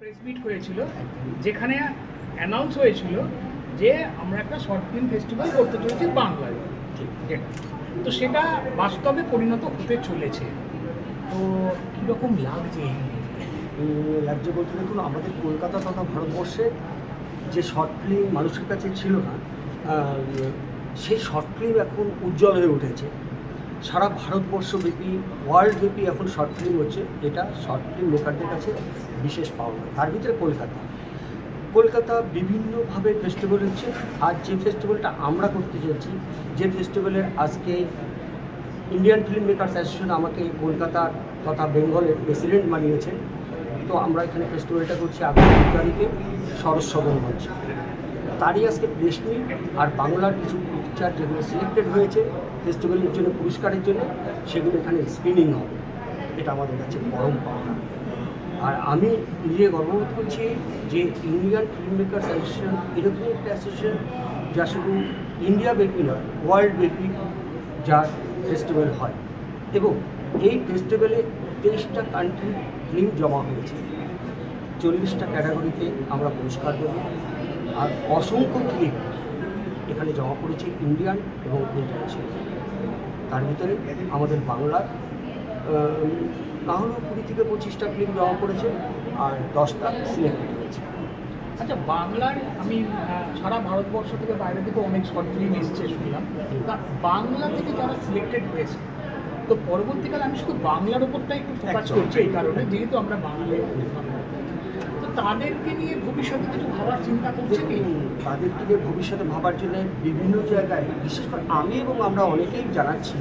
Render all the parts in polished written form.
Press meet হয়েছিল যেখানে announce হয়েছিল যে আমরা একটা শর্ট ফিল্ম ফেস্টিভ্যাল করতে চলেছি বাংলায়, যেটা তো সেটা বাস্তবে পরিণত হতে চলেছে। তো কীরকম লাগছে? লাগছে বলতে দেখুন, আমাদের কলকাতা তথা ভারতবর্ষে যে শর্ট ফিল্ম মানুষের কাছে ছিল না, সেই শর্ট ফিল্ম এখন উজ্জ্বল হয়ে উঠেছে। সারা ভারতবর্ষব্যাপী, ওয়ার্ল্ডব্যাপী এখন শর্ট ফিল্ম হচ্ছে, এটা শর্ট ফিল্ম মেকারদের কাছে বিশেষ পাওনা। তার ভিতরে কলকাতা বিভিন্নভাবে ফেস্টিভ্যাল হচ্ছে। আর যে ফেস্টিভ্যালটা আমরা করতে চলছি, যে ফেস্টিভ্যালের আজকে ইন্ডিয়ান ফিল্ম মেকার্স অ্যাসোসিয়েশন আমাকে কলকাতা তথা বেঙ্গলের প্রেসিডেন্ট বানিয়েছেন, তো আমরা এখানে ফেস্টিভ্যালটা করছি আগামী 2 তারিখে সরস সদন মঞ্চে। তারই আজকে প্রেস মিট আর বাংলার কিছু পিকচার যেগুলো সিলেক্টেড হয়েছে ফেস্টিভ্যালের জন্য, পুরস্কারের জন্য, সেগুলো এখানে স্ক্রিনিং হবে। এটা আমাদের কাছে পরম পাওনা। আর আমি নিজে গর্ববোধ করছি যে ইন্ডিয়ান ফিল্ম মেকার্স অ্যাসোসিয়েশন এরকম একটা অ্যাসোসিয়েশন যা শুধু ইন্ডিয়া ব্যাপী নয়, ওয়ার্ল্ড ব্যাপী যার ফেস্টিভ্যাল হয়। এবং এই ফেস্টিভ্যালে 23টা কান্ট্রি ফিল্ম জমা হয়েছে, 40টা ক্যাটাগরিতে আমরা পুরস্কার দেব। আর অসংখ্য ফিল্ম এখানে জমা পড়েছে, ইন্ডিয়ান এবং ইন্টারন্যাশনাল। তার ভিতরে আমাদের বাংলার না হলেও 20 থেকে 25টা ফিল্ম জমা পড়েছে আর 10টা সিলেক্টেড হয়েছে। আচ্ছা, বাংলার আমি সারা ভারতবর্ষ থেকে বাইরে থেকে অনেক শর্ট ফিল্ম এসছে শুনলাম, তা বাংলা থেকে যারা সিলেক্টেড হয়েছে, তো পরবর্তীকালে আমি শুধু বাংলার উপরটা একটু ফোকাস করছি এই কারণে, যেহেতু আমরা বাংলায়, তো তাদেরকে নিয়ে ভবিষ্যতে কিছু ভাবার চিন্তা করছে কি? তাদেরকে নিয়ে ভবিষ্যতে ভাবার জন্য বিভিন্ন জায়গায়, বিশেষ করে আমি এবং আমরা অনেকেই জানাচ্ছি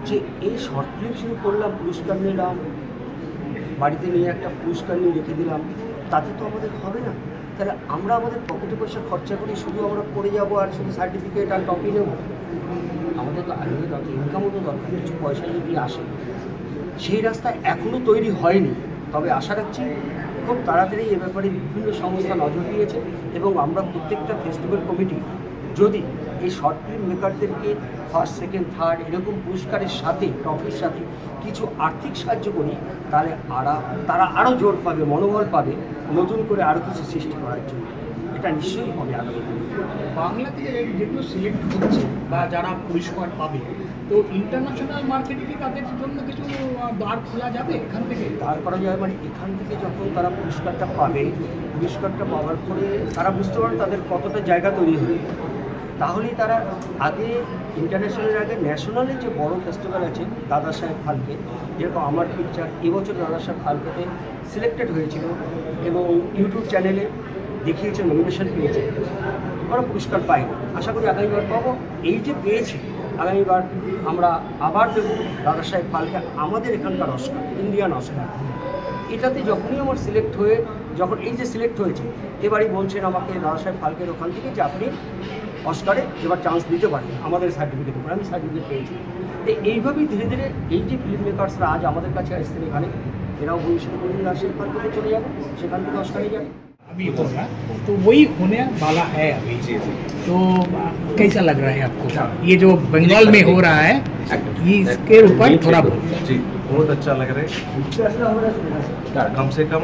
যে এই শর্ট ফিল্ম শুরু করলাম, পুরস্কার নিলাম, বাড়িতে নিয়ে একটা পুরস্কার নিয়ে রেখে দিলাম, তাতে তো আমাদের হবে না। তাহলে আমরা আমাদের পকেটে পয়সা খরচা করি, শুধু আমরা করে যাবো আর শুধু সার্টিফিকেট আর টপি নেব? আমাদের তো আগে দরকার, ইনকামও তো দরকার, কিছু পয়সা যদি আসে। সেই রাস্তা এখনও তৈরি হয়নি, তবে আশা রাখছি খুব তাড়াতাড়ি এ ব্যাপারে বিভিন্ন সংস্থা নজর দিয়েছে। এবং আমরা প্রত্যেকটা ফেস্টিভ্যাল কমিটি যদি এই শর্ট ফিল্ম মেকারদেরকে ফার্স্ট, সেকেন্ড, থার্ড এরকম পুরস্কারের সাথে, ট্রফির সাথে কিছু আর্থিক সাহায্য করি, তাহলে তারা আরও জোর পাবে, মনোবল পাবে নতুন করে আরও কিছু সৃষ্টি করার জন্য। এটা নিশ্চয়ই হবে আগামী দিনে। বাংলা থেকে যেগুলো সিলেক্ট হচ্ছে বা যারা পুরস্কার পাবে, তো ইন্টারন্যাশনাল মার্কেটে কি তাদের জন্য কিছু দ্বার খোলা যাবে? এখান থেকে দাঁড় করা যাবে, মানে এখান থেকে যখন তারা পুরস্কারটা পাবে, পুরস্কারটা পাওয়ার পরে তারা বুঝতে পারবে তাদের কতটা জায়গা তৈরি হবে। তাহলেই তারা আগে ইন্টারন্যাশনালের আগে ন্যাশনালে যে বড় ফেস্টিভ্যাল আছে দাদা সাহেব ফালকে, যেরকম আমার পিকচার এবছর দাদা সাহেব ফালকেতে সিলেক্টেড হয়েছিল এবং ইউটিউব চ্যানেলে দেখিয়েছে, নমিনেশন পেয়েছে, আমরা পুরস্কার পাইনি। আশা করি আগামীবার পাবো। এই যে পেয়েছি, আগামীবার আমরা আবার দেব দাদা সাহেব ফালকে, আমাদের এখানকার অস্কার, ইন্ডিয়ান অস্কার। এটাতে যখনই আমার সিলেক্ট হয়ে, যখন এই যে সিলেক্ট হয়েছে, এবারই বলছেন আমাকে দাদা সাহেব ফালকের ওখান থেকে যে আপনি অস্কারে এবার চান্স দিতে পারেন আমাদের সার্টিফিকেট উপরে। আমি সার্টিফিকেট পেয়েছি। তো এইভাবেই ধীরে ধীরে এই যে ফিল্ম মেকার্সরা আজ আমাদের কাছে আসছেন এখানে, এরাও ভবিষ্যতে কোনোদিন দাদা সাহেব ফালকে চলে যাবে, সেখান থেকে অস্কারে যাবে। अभी होगा तो वही होने वाला है अभी। तो कैसा लग रहा है आपको ये जो बंगाल में हो रहा है, इसके ऊपर थोड़ा जी बहुत अच्छा लग रहा है। कम से कम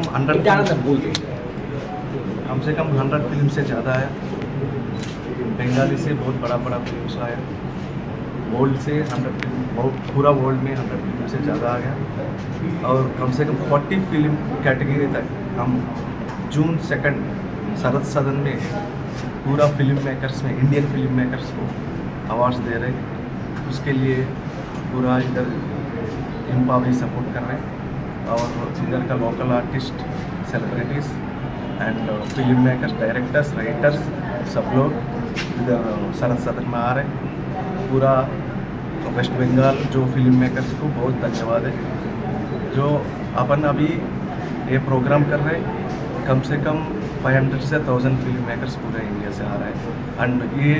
100 फिल्म से ज़्यादा है। बंगाली से बहुत बड़ा फिल्म आया, वर्ल्ड से 100 फिल्म, बहुत पूरा वर्ल्ड में 100 फिल्म से ज़्यादा आ गया। और कम से कम 40 फिल्म कैटेगरी तक हम जून 2 शरद सदन में पूरा फिल्म मेकर्स में, इंडियन फिल्म मेकर्स को अवार्ड्स दे रहे हैं। उसके लिए पूरा इधर इम्पा भी सपोर्ट कर रहे हैं, और इधर का local artist, celebrities and film makers, directors, writers सब लोग इधर शरद सदन में आ रहे हैं। पूरा वेस्ट बंगाल जो फिल्म मेकर्स को बहुत धन्यवाद है। जो अपन अभी ये प्रोग्राम कर रहे हैं, कम से कम 500 से 1000 फिल्म मेकर्स पूरे इंडिया से आ रहे हैं, एंड ये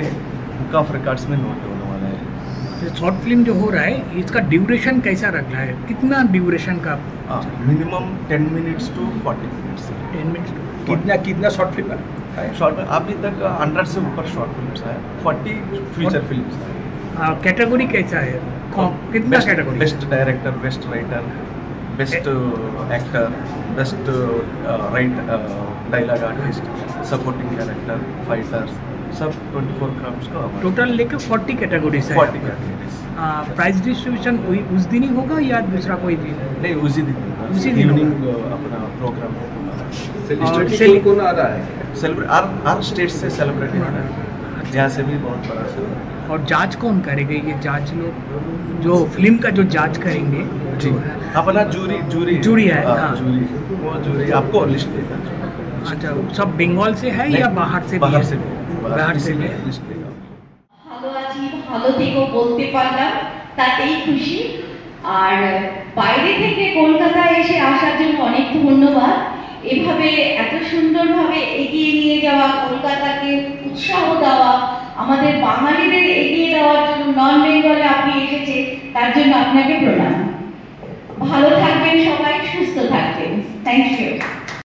बुक ऑफ रिकॉर्ड्स में नोट होने वाला है। शॉर्ट फिल्म जो हो रहा है, इसका ड्यूरेशन कैसा रख रहा है? कितना ड्यूरेशन का? Minimum 10 minutes to 40 minutes. 10 minutes कितना शॉर्ट फिल्म है? शॉर्ट अभी तक 100 से ऊपर शॉर्ट फिल्म्स है, 40 फीचर फिल्म्स है। कैटेगरी कैसा है? कितना category? Best director, best writer, best actor, best dialogue artist, supporting character, fighters, सब 24 क्राफ्ट्स का अवार्ड। टोटल लेके 40 कैटेगरीज है। 40 कैटेगरीज। प्राइज डिस्ट्रीब्यूशन उस दिन ही होगा या दूसरा कोई दिन? नहीं, उसी दिन उसी दिन इवनिंग अपना प्रोग्राम सेलिब्रेट कौन आ रहा है? सेलिब्रेट हर स्टेट से सेलिब्रेट हो रहा है, यहाँ से भी बहुत बड़ा से। और जांच कौन करेगा? ये जांच लोग जो फिल्म का जो जांच करेंगे जी, अपना जूरी है, हाँ। जूरी, वो जूरी आपको लिस्ट देगा। अच्छा, सब बंगाल से है या बाहर से? बाहर से बाहर से भी लिस्ट देगा। ভালো আছি, ভালো থেকো বলতে পারলাম তাতেই খুশি। আর বাইরে থেকে কলকাতায় এসে আসার জন্য অনেক ধন্যবাদ। এভাবে এত সুন্দরভাবে এগিয়ে নিয়ে যাওয়া, কলকাতাকে উৎসাহ দেওয়া, আমাদের বাঙালিদের এগিয়ে দেওয়ার জন্য নন বেঙ্গলে আপনি এসেছে, তার জন্য আপনাকে প্রণাম। ভালো থাকবেন সবাই, সুস্থ থাকবেন।